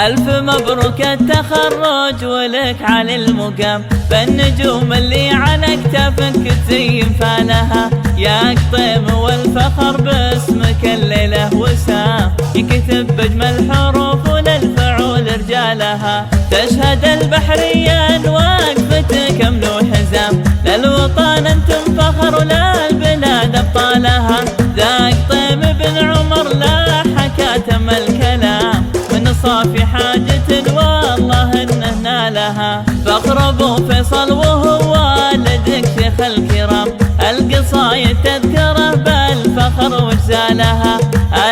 ألف مبروك التخرج ولك على المقام، بالنجوم اللي على كتافك تزين فالها. يا قطيم والفخر باسمك الليلة وسام، يكتب بأجمل حروف وللفعول رجالها. تشهد البحريان واقفتك أمن وحزام، للوطن انتم فخر وللبلاد أبطالها. ذا قطيم بن عمر لا حكاتم الكلام، من صافي حاجة والله انه نالها. فخر ابو فيصل وهو والدك شيخ الكرام، القصايد تذكره بالفخر وجزالها.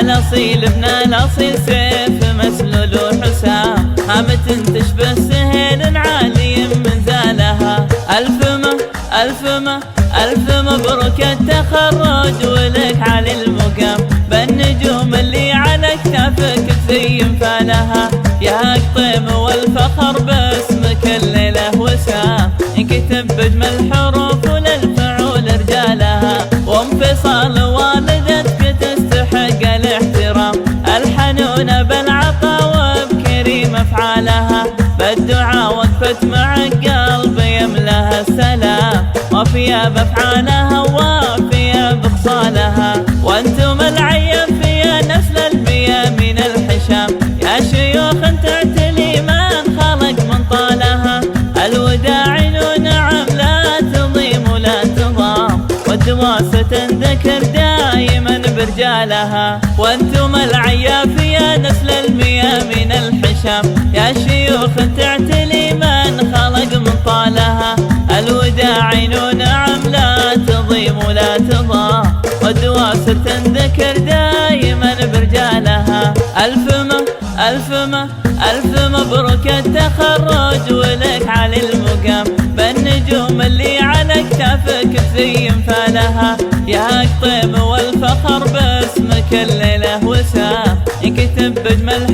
الاصيل ابن الاصيل سيف مسلول وحسام، هامة تشبه سهيل عالي من زالها. ألف مبروك التخرج ولك على المقام، بالنجوم اللي على كتافك تزين فالها. يا قطيم والفخر باسمك الليلة وسام، ينكتب بأجمل حروف وللفعول رجالها. وام فيصل والدتك تستحق الاحترام، الحنونة بالعطا وبكريم افعالها. بالدعاء وقفت مع قلب يملاها السلام، وفيها بافعالها وفيها بخصالها. وانتم العيان فيها نسل البيا من الحشام، يا شيوخ تعتلي من خلق من طالها. الوداعين نعم لا تضيم ولا تضام، والدواسة تنذكر دائما برجالها. وانتم العيا فيها نسل المياه من الحشام، يا شيوخ تعتلي من خلق من طالها. الوداعين نعم لا تضيم ولا تضام، والدواسر تنذكر دائما برجالها. ألف مبروك التخرج ولك على المقام، بالنجوم اللي على كتافك تزين فالها. يا قطيم والفخر باسمك الليلة وسام، ينكتب بأجمل